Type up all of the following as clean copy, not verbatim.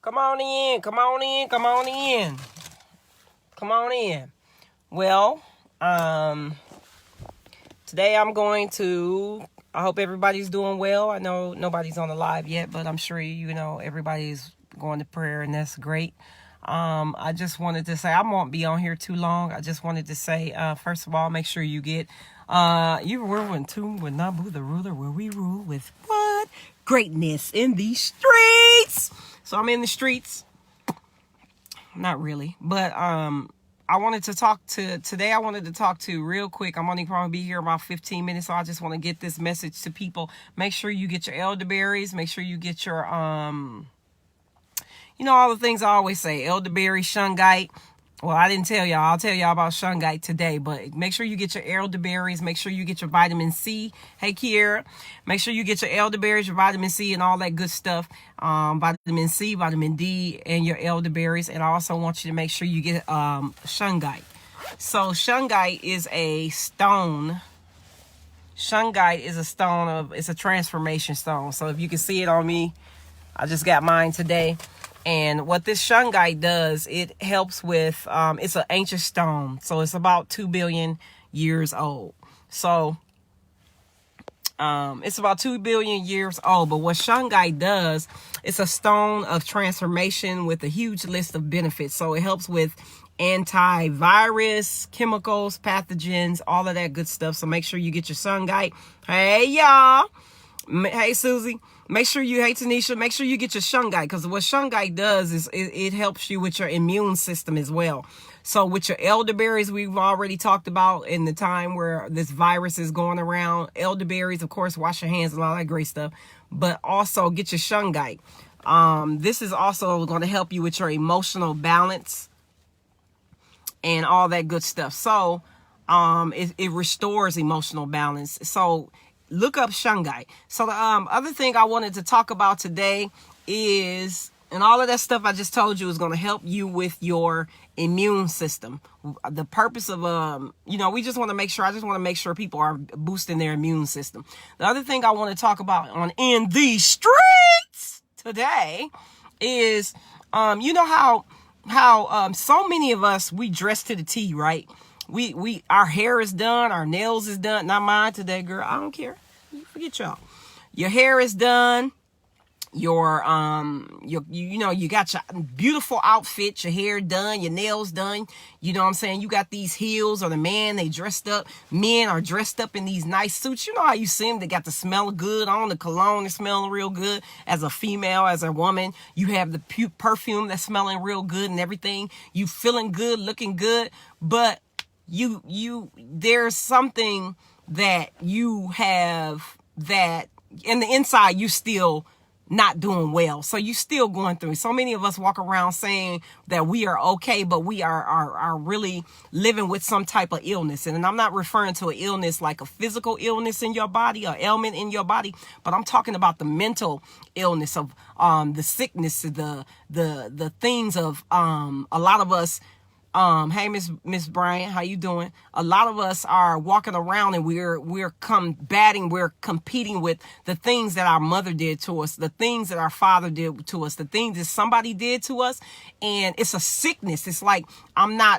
Come on in, come on in, come on in. Come on in. Well, today I'm going to, I hope everybody's doing well. I know nobody's on the live yet, but I'm sure, everybody's going to prayer, and that's great. I just wanted to say, I won't be on here too long. I just wanted to say, first of all, make sure you get, you were in tune with Nabu the ruler, where we rule with what? Greatness in these streets. So I'm in the streets. Not really, but, I wanted to talk to real quick. I'm only probably be here about 15 minutes, so I just want to get this message to people. Make sure you get your elderberries. Make sure you get your, all the things I always say. Elderberry, shungite. Well, I didn't tell y'all. I'll tell y'all about shungite today, but make sure you get your elderberries. Make sure you get your vitamin C. Hey, Kiera. Make sure you get your elderberries, your vitamin C, and all that good stuff. Vitamin C, vitamin D, and your elderberries. And I also want you to make sure you get shungite. So shungite is a stone. Shungite is a stone it's a transformation stone. So if you can see it on me, I just got mine today. And what this shungite does, it helps with, it's an ancient stone. So it's about 2 billion years old. So it's about 2 billion years old. But what shungite does, it's a stone of transformation with a huge list of benefits. So it helps with antivirus, chemicals, pathogens, all of that good stuff. So make sure you get your shungite. Hey, y'all. Hey, Susie. Make sure you, hey, Tanisha, make sure you get your shungite, because what shungite does is it helps you with your immune system as well. So with your elderberries, we've already talked about in the time where this virus is going around. Elderberries, of course, wash your hands and all that great stuff, but also get your shungite. This is also going to help you with your emotional balance and all that good stuff. So it restores emotional balance. So look up shungite. So the other thing I wanted to talk about today is, and all of that stuff I just told you is going to help you with your immune system. The purpose of, we just want to make sure, I just want to make sure people are boosting their immune system. The other thing I want to talk about in these streets today is, how so many of us, we dress to the T, right? Our hair is done, our nails is done. Not mine today, girl. I don't care. Forget y'all. Your hair is done. You got your beautiful outfit, your hair done, your nails done. You know what I'm saying? You got these heels, or the man, they dressed up. Men are dressed up in these nice suits. You know how you see them? They got the smell good on, the cologne is smelling real good. As a female, as a woman, you have the perfume that's smelling real good and everything. You feeling good, looking good, but there's something that you have that in the inside you still not doing well. So you still going through. So many of us walk around saying that we are okay, but we are really living with some type of illness. And I'm not referring to an illness like a physical illness in your body, or ailment in your body, but I'm talking about the mental illness of the sickness, the things of a lot of us. Hey, Miss Bryant, how you doing? A lot of us are walking around and we're competing with the things that our mother did to us, the things that our father did to us, the things that somebody did to us. And it's a sickness. It's like,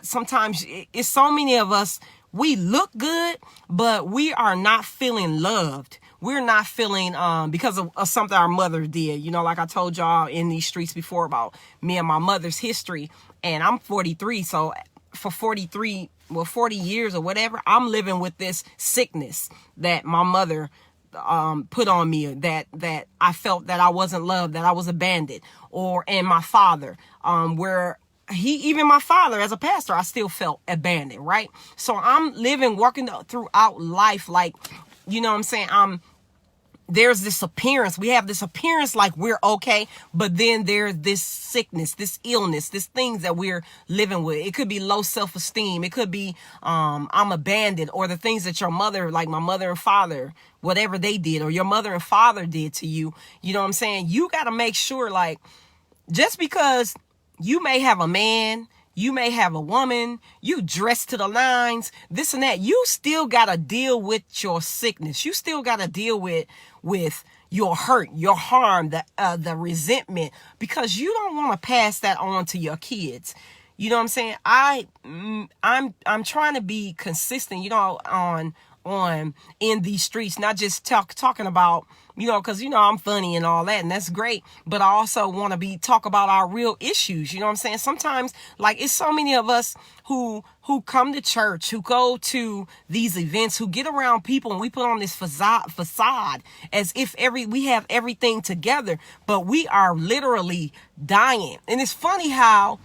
sometimes it's so many of us, we look good, but we are not feeling loved. We're not feeling, because of something our mother did. Like I told y'all in these streets before about me and my mother's history. And I'm 43, so for 40 years or whatever, I'm living with this sickness that my mother put on me, that I felt that I wasn't loved, that I was abandoned, and my father, even my father as a pastor, I still felt abandoned, right? So I'm walking throughout life like, you know what I'm saying? There's this appearance. We have this appearance like we're okay, but then there's this sickness, this illness, this things that we're living with. It could be low self-esteem. It could be I'm abandoned, or the things that your mother, like my mother and father, whatever they did, or your mother and father did to you. You know what I'm saying? You got to make sure, like, just because you may have a man, you may have a woman, you dress to the lines, this and that, you still got to deal with your sickness. You still got to deal with your hurt, your harm, the resentment, because you don't want to pass that on to your kids. You know what I'm saying? I'm trying to be consistent, you know, on in these streets, not just talking about, you know, because, you know, I'm funny and all that, and that's great, but I also want to talk about our real issues. You know what I'm saying? Sometimes, like, it's so many of us who come to church, who go to these events, who get around people, and we put on this facade as if we have everything together, but we are literally dying. And it's funny how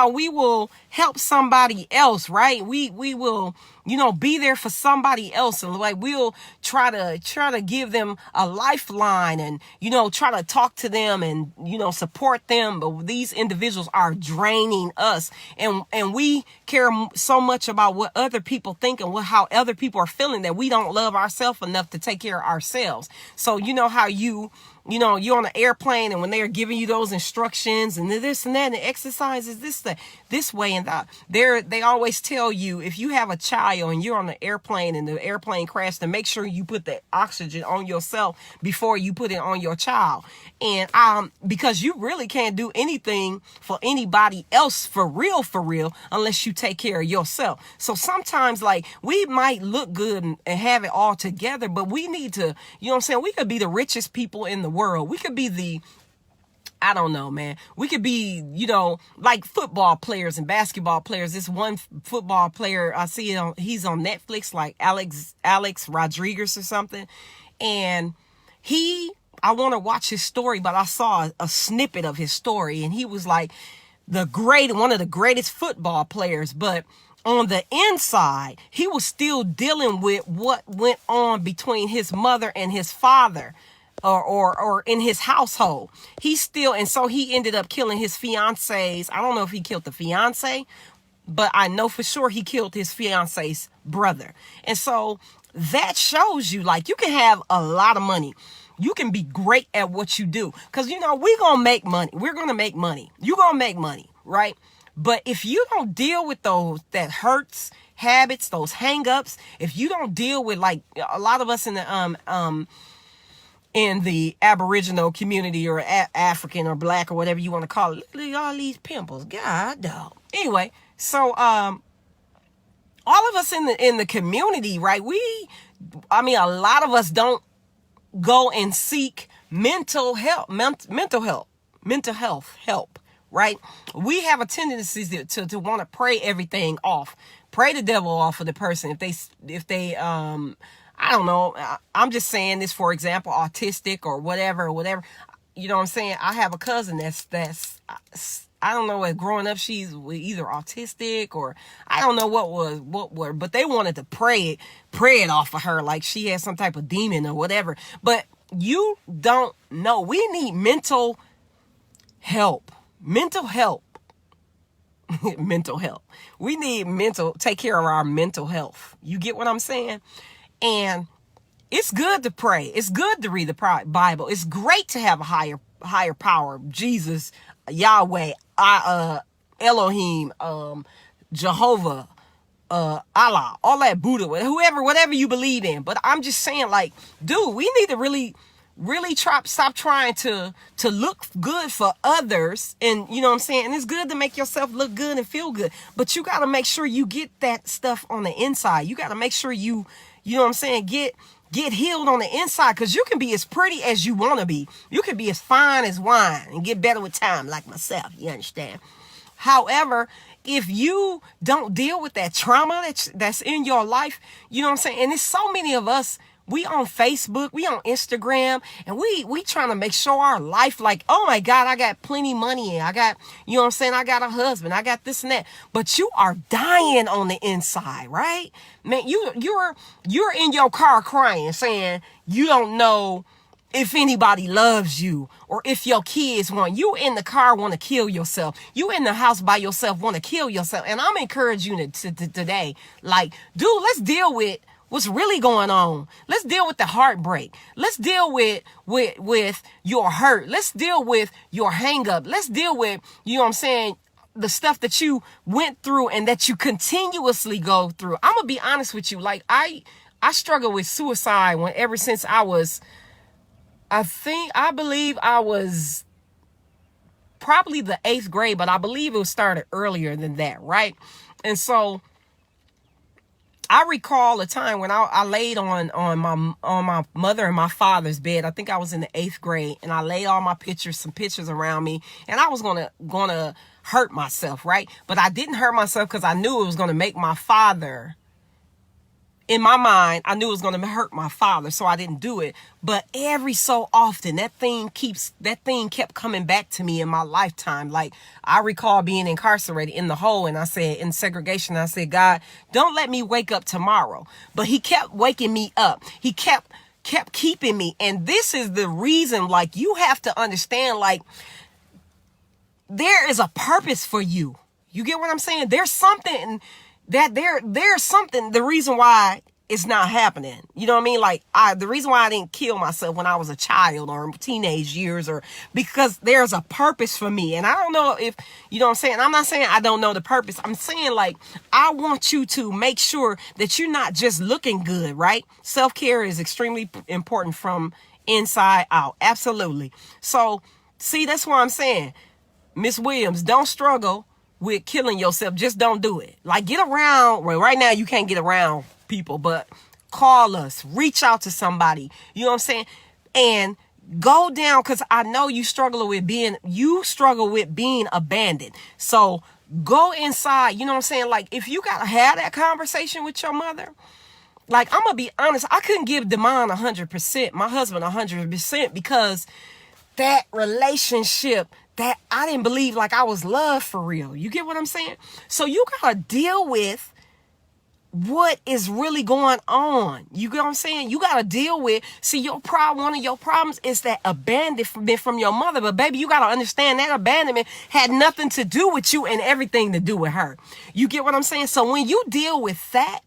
we will help somebody else, right? We will, you know, be there for somebody else, and like we'll try to give them a lifeline, and, you know, try to talk to them and, you know, support them. But these individuals are draining us, and we care so much about what other people think and how other people are feeling, that we don't love ourselves enough to take care of ourselves. So you know how you know, you're on an airplane, and when they're giving you those instructions and this and that, and the exercises, this way and that, they always tell you, if you have a child and you're on the airplane and the airplane crashed, to make sure you put the oxygen on yourself before you put it on your child. And because you really can't do anything for anybody else for real, unless you take care of yourself. So sometimes, like, we might look good and have it all together, but we need to, you know what I'm saying? We could be the richest people in the world. We could be I don't know, man. We could be, you know, like football players and basketball players. This one football player, I see it he's on Netflix, like Alex Rodriguez or something. And I want to watch his story, but I saw a snippet of his story, and he was like one of the greatest football players, but on the inside, he was still dealing with what went on between his mother and his father. Or in his household. And so he ended up killing his fiance's. I don't know if he killed the fiance, but I know for sure he killed his fiance's brother. And so that shows you, like, you can have a lot of money. You can be great at what you do. Because, you know, we're going to make money. We're going to make money. You're going to make money, right? But if you don't deal with that hurts, habits, those hang-ups, if you don't deal with, like, a lot of us in the Aboriginal community, or African or Black or whatever you want to call it. Look at all these pimples. God dog. Anyway, so all of us in the community, right? A lot of us don't go and seek mental health help, right? We have a tendency to want to pray everything off. Pray the devil off of the person if they I don't know. I'm just saying this, for example, autistic or whatever. You know what I'm saying? I have a cousin that's I don't know, growing up, she's either autistic or I don't know what were, but they wanted to pray it off of her like she had some type of demon or whatever. But you don't know. We need mental help. Mental health. We need take care of our mental health. You get what I'm saying? And it's good to pray. It's good to read the Bible. It's great to have a higher power. Jesus, Yahweh, Elohim, Jehovah, Allah, all that, Buddha, whatever you believe in. But I'm just saying, like, dude, we need to really stop trying to look good for others. And you know what I'm saying? And it's good to make yourself look good and feel good, but you got to make sure you get that stuff on the inside. You got to make sure you know what I'm saying, get healed on the inside, because you can be as pretty as you want to be. You can be as fine as wine and get better with time, like myself. You understand? However, if you don't deal with that trauma that's in your life, you know what I'm saying? And there's so many of us, we on Facebook, we on Instagram, and we trying to make sure our life, like, oh my God, I got plenty money, and I got, you know what I'm saying, I got a husband, I got this and that, but you are dying on the inside, right? Man, you're in your car crying, saying you don't know if anybody loves you, or if your kids want you. In the car want to kill yourself. You in the house by yourself want to kill yourself. And I'm encouraging you today, like, dude, let's deal with what's really going on. Let's deal with the heartbreak. Let's deal with your hurt. Let's deal with your hang up. Let's deal with, you know what I'm saying, the stuff that you went through and that you continuously go through. I'm gonna be honest with you. Like, I I struggled with suicide ever since I believe I was probably the 8th grade, but I believe it started earlier than that, right? And so I recall a time when I laid on my mother and my father's bed. I think I was in the 8th grade, and I laid all my some pictures around me, and I was gonna hurt myself, right? But I didn't hurt myself because I knew it was gonna make my father. In my mind, I knew it was going to hurt my father, so I didn't do it. But every so often, that thing kept coming back to me in my lifetime. Like, I recall being incarcerated in the hole, and I said, in segregation, I said, God, don't let me wake up tomorrow. But he kept waking me up. He kept keeping me. And this is the reason, like, you have to understand, like, there is a purpose for you. You get what I'm saying? There's something there's something, the reason why it's not happening. You know what I mean? Like, the reason why I didn't kill myself when I was a child or teenage years, or because there's a purpose for me. And I don't know if, you know what I'm saying? I'm not saying I don't know the purpose. I'm saying, like, I want you to make sure that you're not just looking good, right? Self-care is extremely important from inside out. Absolutely. So, see, that's what I'm saying. Miss Williams, don't struggle with killing yourself. Just don't do it. Like, get around. Well, right now you can't get around people, but call us, reach out to somebody. You know what I'm saying? And go down, because I know you struggle with being abandoned. So go inside. You know what I'm saying? Like, if you gotta have that conversation with your mother, like, I'm gonna be honest, I couldn't give Demond 100%, my husband 100%, because that relationship, that I didn't believe, like, I was loved for real. You get what I'm saying? So you gotta deal with what is really going on. You get what I'm saying? You gotta deal with, see, one of your problems is that abandonment from your mother. But baby, you gotta understand that abandonment had nothing to do with you and everything to do with her. You get what I'm saying? So when you deal with that,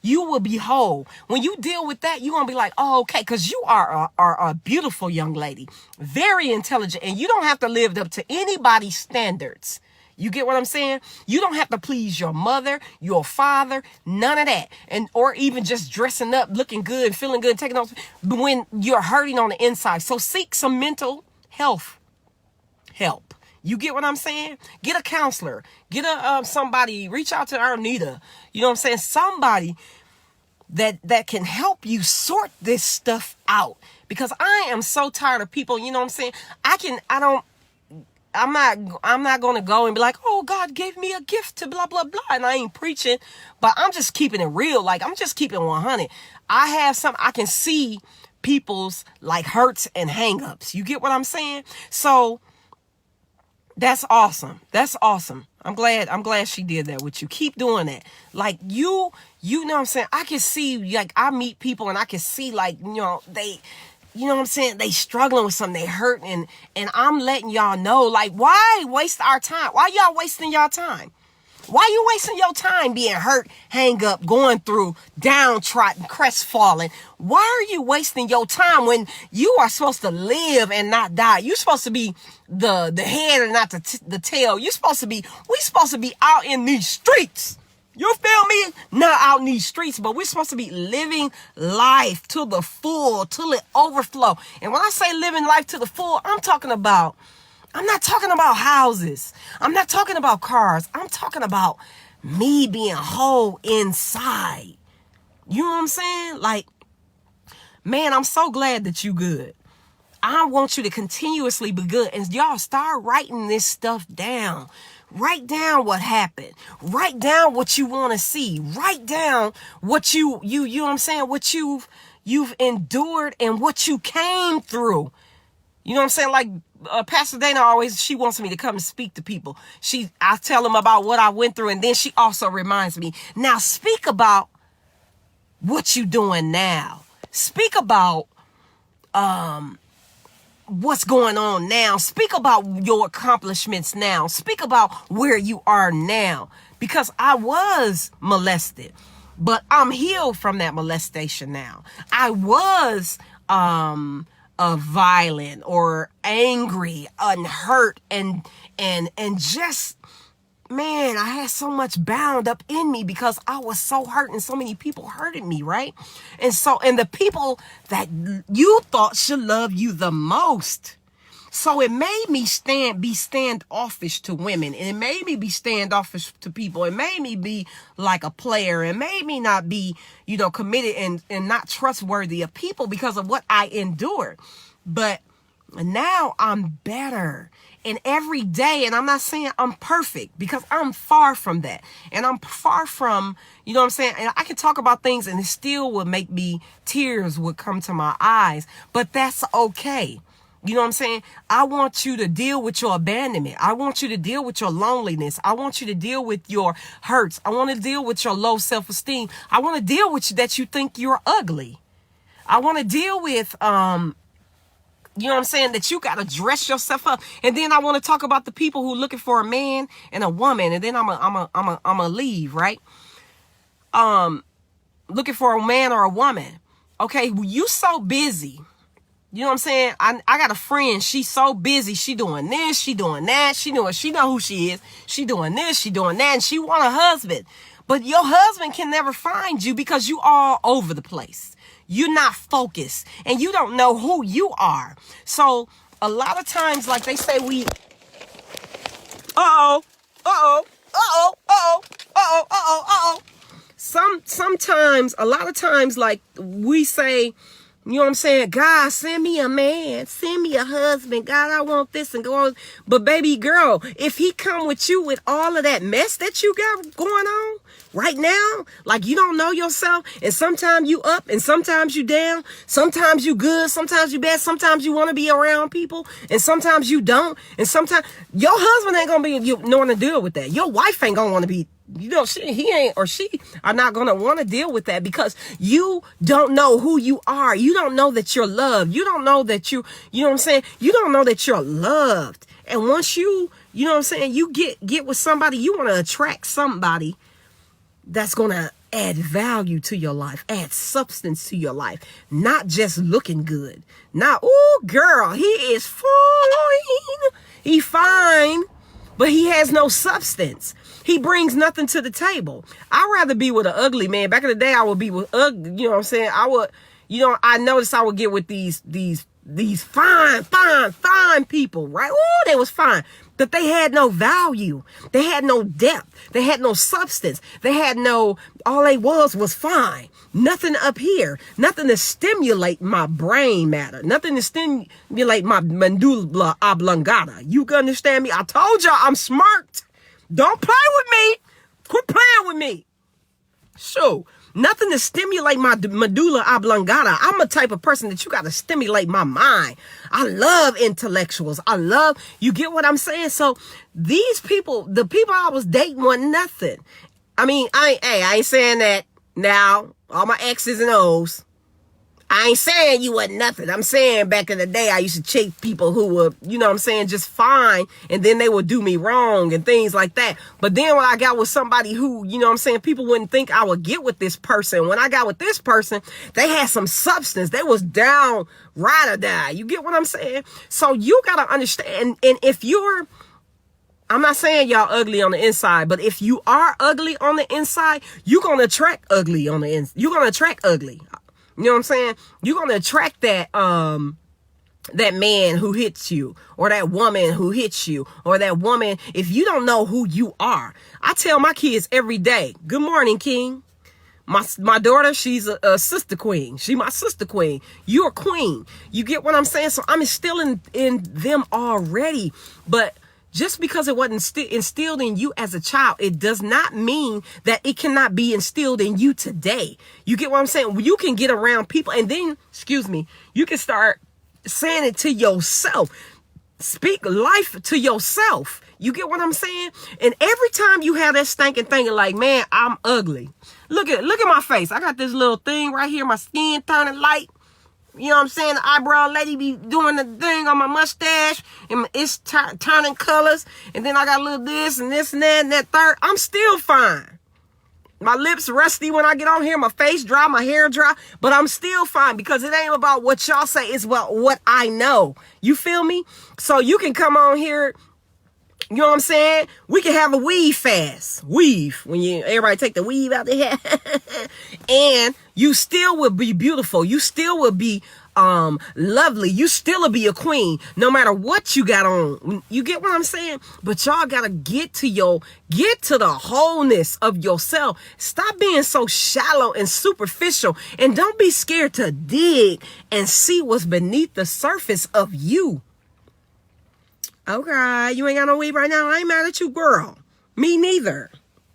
you will be whole. When you deal with that, you're going to be like, oh, okay, because you are a beautiful young lady, very intelligent, and you don't have to live up to anybody's standards. You get what I'm saying? You don't have to please your mother, your father, none of that. Or even just dressing up, looking good, feeling good, taking off when you're hurting on the inside. So seek some mental health help. You get what I'm saying? Get a counselor. Get somebody. Reach out to Arnita. You know what I'm saying? Somebody that can help you sort this stuff out. Because I am so tired of people. You know what I'm saying? I'm not going to go and be like, oh, God gave me a gift to blah, blah, blah. And I ain't preaching, but I'm just keeping it real. Like, I'm just keeping 100. I can see people's, like, hurts and hangups. You get what I'm saying? So that's awesome. That's awesome. I'm glad she did that with you. Keep doing that. Like, you know what I'm saying? I can see, like, I meet people and I can see, like, you know, you know what I'm saying? They struggling with something, they hurting, and I'm letting y'all know, like, why waste our time? Why y'all wasting y'all time? Why you wasting your time being hurt, hang up, going through, downtrodden, crestfallen? Why are you wasting your time when you are supposed to live and not die? You're supposed to be the head and not the tail. We supposed to be out in these streets. You feel me? Not out in these streets, but we're supposed to be living life to the full, till it overflow. And when I say living life to the full, I'm not talking about houses. I'm not talking about cars. I'm talking about me being whole inside. You know what I'm saying? Like, man, I'm so glad that you good. I want you to continuously be good. And y'all start writing this stuff down. Write down what happened. Write down what you want to see. Write down what you know what I'm saying? What you've endured and what you came through. You know what I'm saying? Like, Pastor Dana she wants me to come and speak to people. I tell them about what I went through, and then she also reminds me, now speak about what you doing now. Speak about what's going on now. Speak about your accomplishments now. Speak about where you are now. Because I was molested, but I'm healed from that molestation now. I was violent or angry and hurt and just, man, I had so much bound up in me because I was so hurt and so many people hurted me, right? And the people that you thought should love you the most. So it made me be standoffish to women, and it made me be standoffish to people. It made me be like a player. It made me not be, committed and not trustworthy of people because of what I endured. But now I'm better. And every day, and I'm not saying I'm perfect because I'm far from that. And I'm far from, and I can talk about things and it still would make me, tears would come to my eyes, but that's okay. You know what I'm saying? I want you to deal with your abandonment. I want you to deal with your loneliness. I want you to deal with your hurts. I want to deal with your low self-esteem. I want to deal with you that you think you're ugly. I want to deal with, that you got to dress yourself up. And then I want to talk about the people who looking for a man and a woman. And then I'm a leave, right? Looking for a man or a woman. Okay. You so busy. You know what I'm saying? I got a friend. She's so busy. She doing this. She doing that. She know who she is. She doing this. She doing that. And she want a husband. But your husband can never find you because you all over the place. You're not focused. And you don't know who you are. So a lot of times, like they say, sometimes, a lot of times, like we say, you know what I'm saying? God, send me a man. Send me a husband. God, I want this and go on. But baby girl, if he come with you with all of that mess that you got going on right now, like you don't know yourself, and sometimes you up and sometimes you down, sometimes you good, sometimes you bad, sometimes you want to be around people and sometimes you don't, and sometimes your husband ain't gonna be knowing to deal with that. Your wife ain't gonna want to be, she are not going to want to deal with that because you don't know who you are. You don't know that you're loved. You don't know that you know what I'm saying? You don't know that you're loved. And once you know what I'm saying, you get with somebody, you want to attract somebody that's going to add value to your life, add substance to your life, not just looking good. Not, oh girl, he is fine. He fine, but he has no substance. He brings nothing to the table. I'd rather be with an ugly man. Back in the day, I would be with ugly, you know what I'm saying? I would, I noticed I would get with these fine people, right? Oh, they was fine. But they had no value. They had no depth. They had no substance. They had all they was fine. Nothing up here. Nothing to stimulate my brain matter. Nothing to stimulate my medulla oblongata. You can understand me? I told y'all I'm smart. Don't play with me. Quit playing with me. So, nothing to stimulate my medulla oblongata. I'm a type of person that you got to stimulate my mind. I love intellectuals. You get what I'm saying? So, these people, the people I was dating wasn't nothing. I mean, I ain't saying that now. All my X's and O's. I ain't saying you wasn't nothing. I'm saying back in the day, I used to chase people who were, you know what I'm saying, just fine. And then they would do me wrong and things like that. But then when I got with somebody who, you know what I'm saying, people wouldn't think I would get with this person. When I got with this person, they had some substance. They was down, ride or die. You get what I'm saying? So you got to understand. And if I'm not saying y'all ugly on the inside, but if you are ugly on the inside, you're going to attract ugly on the inside. You're going to attract ugly. You know what I'm saying? You're going to attract that man who hits you, or that woman who hits you, or that woman, if you don't know who you are. I tell my kids every day, good morning, King. My daughter, she's a sister queen. She my sister queen. You're a queen. You get what I'm saying? So I'm instilling in them already. But just because it wasn't instilled in you as a child, it does not mean that it cannot be instilled in you today. You get what I'm saying? You can get around people and then, you can start saying it to yourself. Speak life to yourself. You get what I'm saying? And every time you have that stinking thinking like, man, I'm ugly. Look at my face. I got this little thing right here. My skin turning light. You know what I'm saying? The eyebrow lady be doing the thing on my mustache and it's turning colors. And then I got a little this and that and that third. I'm still fine. My lips rusty when I get on here. My face dry, my hair dry. But I'm still fine because it ain't about what y'all say. It's about what I know. You feel me? So you can come on here You know what I'm saying? We can have a weave fast. Weave. When everybody take the weave out their hair. And you still will be beautiful. You still will be lovely. You still will be a queen no matter what you got on. You get what I'm saying? But y'all gotta get to the wholeness of yourself. Stop being so shallow and superficial, and don't be scared to dig and see what's beneath the surface of you. Okay, you ain't got no weave right now. I ain't mad at you, girl. Me neither.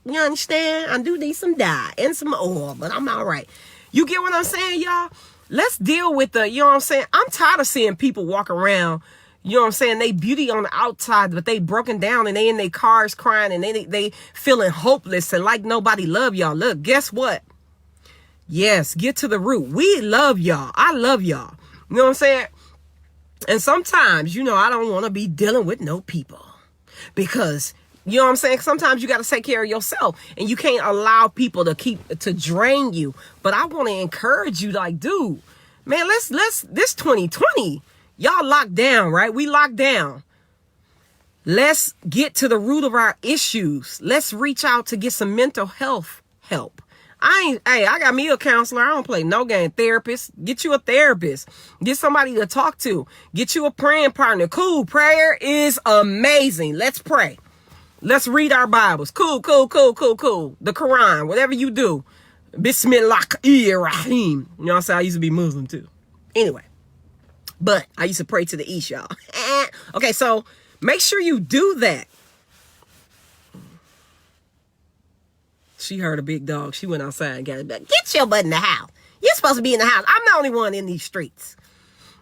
You understand? I do need some dye and some oil, but I'm all right. You get what I'm saying, y'all? Let's deal with you know what I'm saying? I'm tired of seeing people walk around, you know what I'm saying? They beauty on the outside, but they broken down and they in their cars crying and they feeling hopeless and like nobody love y'all. Look, guess what? Yes, get to the root. We love y'all. I love y'all. You know what I'm saying? And sometimes, you know, I don't want to be dealing with no people because, you know what I'm saying? Sometimes you got to take care of yourself and you can't allow people to drain you. But I want to encourage you, like, dude, man, let's this 2020, y'all locked down, right? We locked down. Let's get to the root of our issues. Let's reach out to get some mental health help. I got me a counselor. I don't play no game. Therapist. Get you a therapist. Get somebody to talk to. Get you a praying partner. Cool. Prayer is amazing. Let's pray. Let's read our Bibles. Cool. The Quran. Whatever you do. Bismillahirrahmanirrahim. You know what I'm saying? I used to be Muslim too. Anyway. But I used to pray to the east, y'all. Okay, so make sure you do that. She heard a big dog. She went outside and got it back. Get your butt in the house. You're supposed to be in the house. I'm the only one in these streets.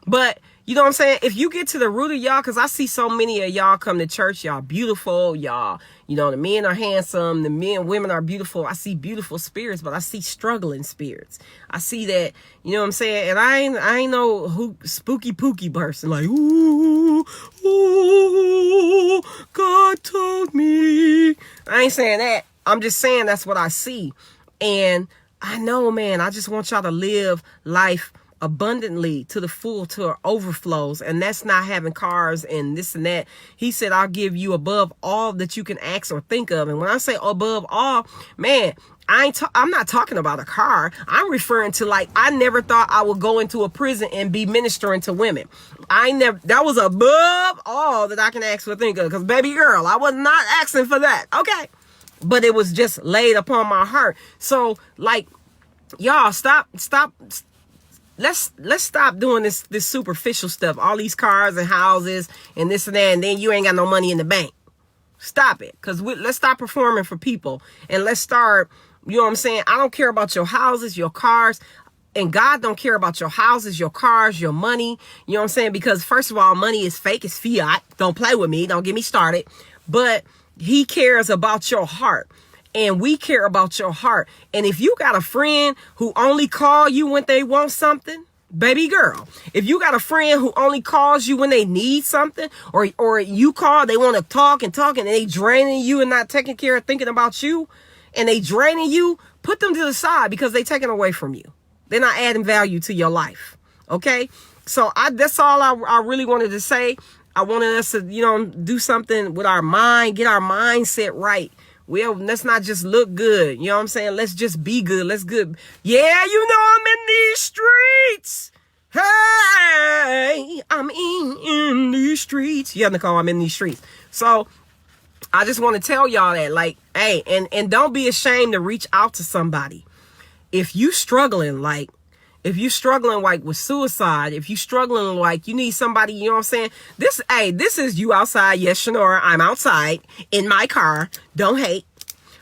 But, you know what I'm saying? If you get to the root of y'all, because I see so many of y'all come to church. Y'all beautiful. Y'all, you know, the men are handsome. The men, women are beautiful. I see beautiful spirits, but I see struggling spirits. I see that, you know what I'm saying? And I ain't no spooky pooky person like, ooh, God told me. I ain't saying that. I'm just saying that's what I see. And I know, man, I just want y'all to live life abundantly to the full, to our overflows. And that's not having cars and this and that. He said, I'll give you above all that you can ask or think of. And when I say above all, man, I'm not talking about a car. I'm referring to, like, I never thought I would go into a prison and be ministering to women. That was above all that I can ask or think of. Because, baby girl, I was not asking for that. Okay. But it was just laid upon my heart. So, like, y'all, stop. Let's stop doing this superficial stuff. All these cars and houses and this and that, and then you ain't got no money in the bank. Stop it. Because let's stop performing for people. And let's start, you know what I'm saying? I don't care about your houses, your cars. And God don't care about your houses, your cars, your money. You know what I'm saying? Because, first of all, money is fake. It's fiat. Don't play with me. Don't get me started. But He cares about your heart, and we care about your heart. And if you got a friend who only call you when they want something, baby girl, if you got a friend who only calls you when they need something, or you call, they want to talk and they draining you and not taking care of thinking about you, and they draining you, put them to the side because they taking away from you. They're not adding value to your life. Okay. So that's all I really wanted to say. I wanted us to, you know, do something with our mind, get our mindset right. Well, let's not just look good. You know what I'm saying? Let's just be good. Let's good. Yeah, you know I'm in these streets. Hey, I'm in these streets. Yeah, Nicole, I'm in these streets. So I just want to tell y'all that, like, hey, and don't be ashamed to reach out to somebody. If you struggling, like, with suicide, if you struggling like you need somebody, you know what I'm saying? This is you outside. Yes, Shanora, I'm outside in my car. Don't hate.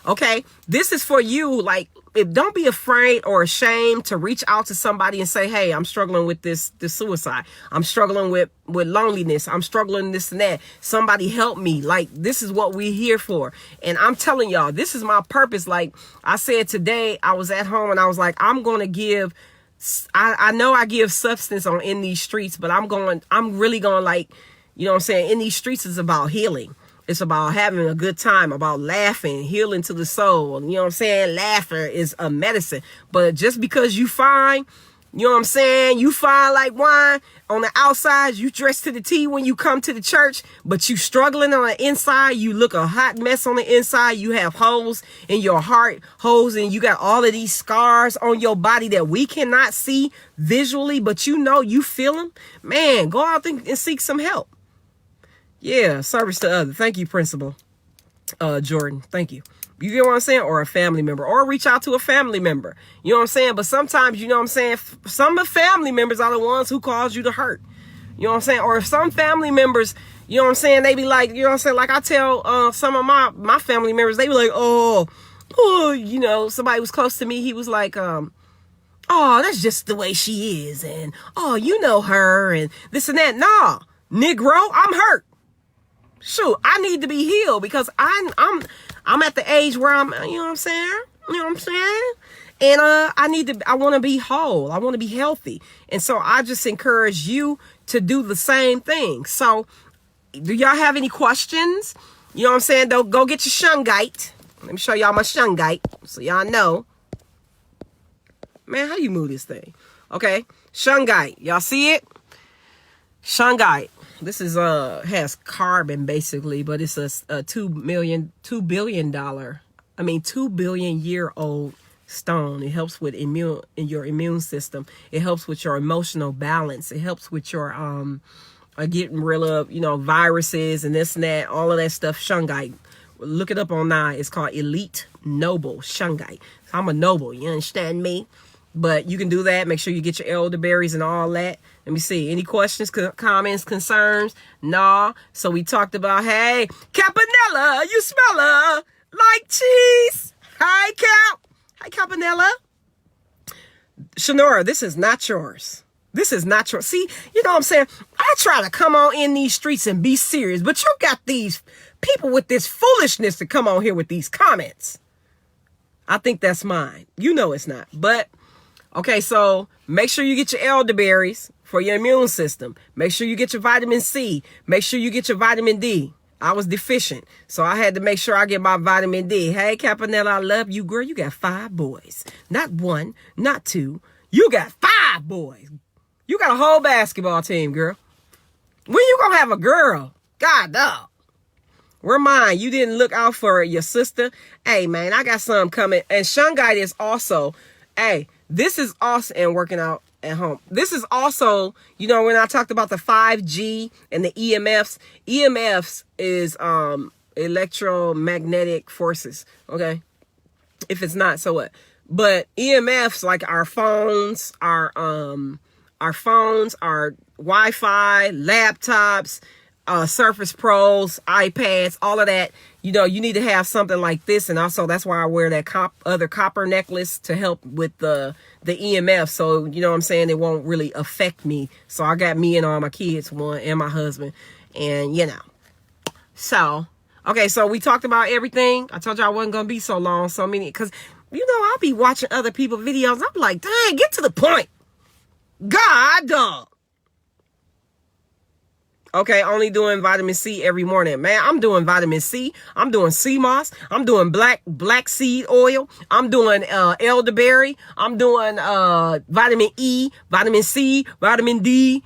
Okay. This is for you. Like, don't be afraid or ashamed to reach out to somebody and say, hey, I'm struggling with this suicide. I'm struggling with loneliness. I'm struggling this and that. Somebody help me. Like, this is what we're here for. And I'm telling y'all, this is my purpose. Like I said today, I was at home and I was like, I'm going to give, I know I give substance on In These Streets, but I'm really going, like, you know what I'm saying? In These Streets is about healing. It's about having a good time, about laughing, healing to the soul. You know what I'm saying? Laughter is a medicine. But just because you fine, You know what I'm saying? You fine like wine. On the outside, you dress to the T when you come to the church, but you struggling on the inside. You look a hot mess on the inside. You have holes in your heart, holes, and you got all of these scars on your body that we cannot see visually, but you know, you feel them. Man, go out and seek some help. Yeah, service to others. Thank you, Principal Jordan. Thank you. You get what I'm saying? Or a family member, or reach out to a family member. You know what I'm saying? But sometimes, you know what I'm saying, some of the family members are the ones who cause you to hurt. You know what I'm saying? Or if some family members, you know what I'm saying, they be like, you know what I'm saying, like I tell some of my family members, they be like, oh, you know, somebody was close to me. He was like, oh, that's just the way she is. And, oh, you know her and this and that. Nah, Negro, I'm hurt. Shoot, I need to be healed because I'm at the age where I'm, you know what I'm saying? You know what I'm saying? And I want to be whole. I want to be healthy. And so I just encourage you to do the same thing. So do y'all have any questions? You know what I'm saying? Go get your shungite. Let me show y'all my shungite so y'all know. Man, how you move this thing? Okay. Shungite. Y'all see it? Shungite. This is has carbon basically, but it's a $2 billion year old stone. It helps with your immune system. It helps with your emotional balance. It helps with your getting rid of, you know, viruses and this and that, all of that stuff. Shungite. Look it up online. It's called Elite Noble Shungite. I'm a noble, you understand me? But you can do that. Make sure you get your elderberries and all that. Let me see. Any questions, comments, concerns? Nah. So we talked about, hey, Campanella, you smell her like cheese. Hi, Cap. Hi, Campanella. Shanora, this is not yours. This is not yours. See, you know what I'm saying? I try to come on in these streets and be serious, but you got these people with this foolishness to come on here with these comments. I think that's mine. You know it's not. But, okay, so make sure you get your elderberries for your immune system. Make sure you get your vitamin C. Make sure you get your vitamin D. I was deficient, so I had to make sure I get my vitamin D. Hey, Campanella, I love you, girl. You got 5 boys. Not 1, not 2. You got 5 boys. You got a whole basketball team, girl. When you gonna have a girl? God, dog. We're mine. You didn't look out for your sister. Hey, man, I got something coming. And shungite is also, hey, this is also, and working out at home. This is also, you know, when I talked about the 5G and the EMFs, EMFs is electromagnetic forces. Okay. If it's not, so what? But EMFs, like our phones, our Wi-Fi, laptops, Surface Pros, iPads, all of that, you know, you need to have something like this. And also that's why I wear that other copper necklace to help with the EMF. So, you know what I'm saying? It won't really affect me. So I got me and all my kids, one, and my husband, and you know, so, okay. So we talked about everything. I told you I wasn't going to be so long. So many, cause you know, I'll be watching other people's videos. I'm like, dang, get to the point. God, dog. Okay, only doing vitamin C every morning. Man, I'm doing vitamin C. I'm doing sea moss. I'm doing black seed oil. I'm doing elderberry. I'm doing vitamin E, vitamin C, vitamin D.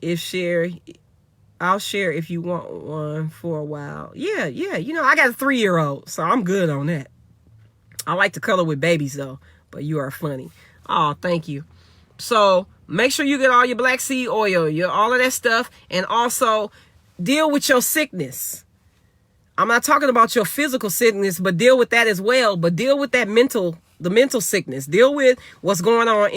I'll share if you want one for a while. Yeah. You know, I got a 3-year-old, so I'm good on that. I like to color with babies though, but you are funny. Oh, thank you. So make sure you get all your black seed oil, all of that stuff, and also deal with your sickness. I'm not talking about your physical sickness, but deal with that as well. But deal with that the mental sickness. Deal with what's going on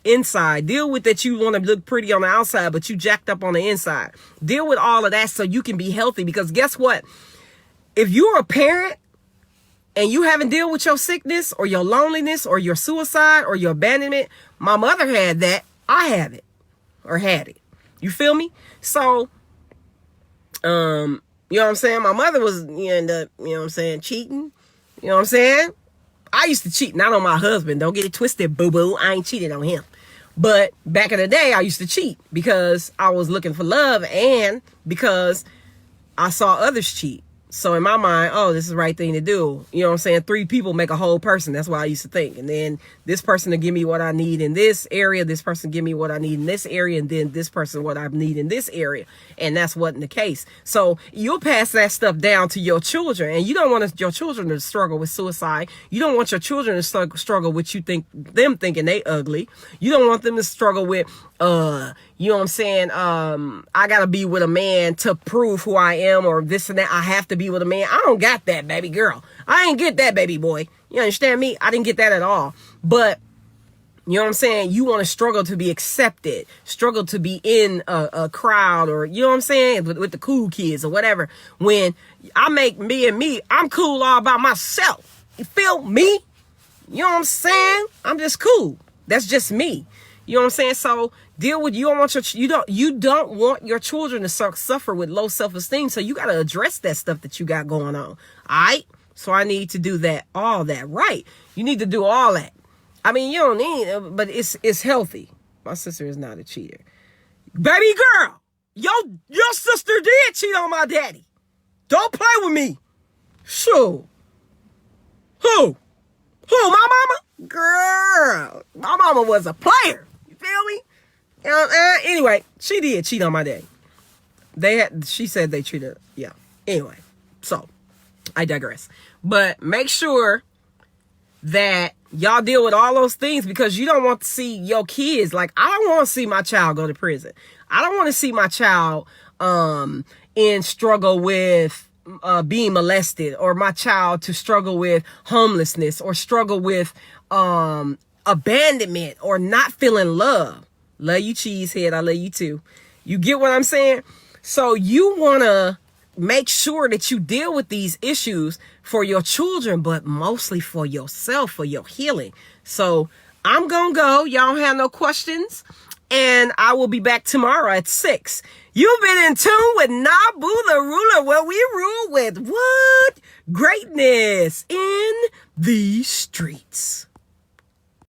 inside. Deal with that you want to look pretty on the outside, but you jacked up on the inside. Deal with all of that so you can be healthy. Because guess what? If you're a parent and you haven't dealt with your sickness or your loneliness or your suicide or your abandonment, my mother had that. I have it or had it. You feel me? So, you know what I'm saying? My mother was, end up, you know what I'm saying, cheating. You know what I'm saying? I used to cheat, not on my husband. Don't get it twisted, boo-boo. I ain't cheated on him. But back in the day, I used to cheat because I was looking for love and because I saw others cheat. So in my mind, oh, this is the right thing to do. You know what I'm saying? 3 people make a whole person. That's what I used to think. And then this person will give me what I need in this area. This person give me what I need in this area. And then this person what I need in this area. And that's wasn't the case. So you'll pass that stuff down to your children. And you don't want your children to struggle with suicide. You don't want your children to struggle with them thinking they ugly. You don't want them to struggle with, you know what I'm saying? I gotta be with a man to prove who I am, or this and that. I have to be with a man. I don't got that, baby girl. I ain't get that, baby boy. You understand me? I didn't get that at all. But you know what I'm saying? You want to struggle to be accepted, struggle to be in a crowd, or you know what I'm saying? With the cool kids or whatever. When I make me, I'm cool all by myself. You feel me? You know what I'm saying? I'm just cool. That's just me. You know what I'm saying? So deal with, you don't want your children to suffer with low self-esteem. So you got to address that stuff that you got going on. All right. So I need to do all that. Right. You need to do all that. I mean, you don't need, but it's healthy. My sister is not a cheater. Baby girl, your sister did cheat on my daddy. Don't play with me. Sure. Who? My mama? Girl, my mama was a player. You feel me? Anyway, she did cheat on my daddy. She said they treated, yeah. Anyway, so I digress. But make sure that y'all deal with all those things, because you don't want to see your kids, like, I don't want to see my child go to prison. I don't want to see my child in struggle with being molested, or my child to struggle with homelessness, or struggle with abandonment, or not feeling love. Love you, cheesehead. I love you too. You get what I'm saying? So you want to make sure that you deal with these issues for your children, but mostly for yourself, for your healing. So I'm going to go. Y'all don't have no questions. And I will be back tomorrow at 6. You've been in tune with Nabu the Ruler, where we rule with what? Greatness in the streets.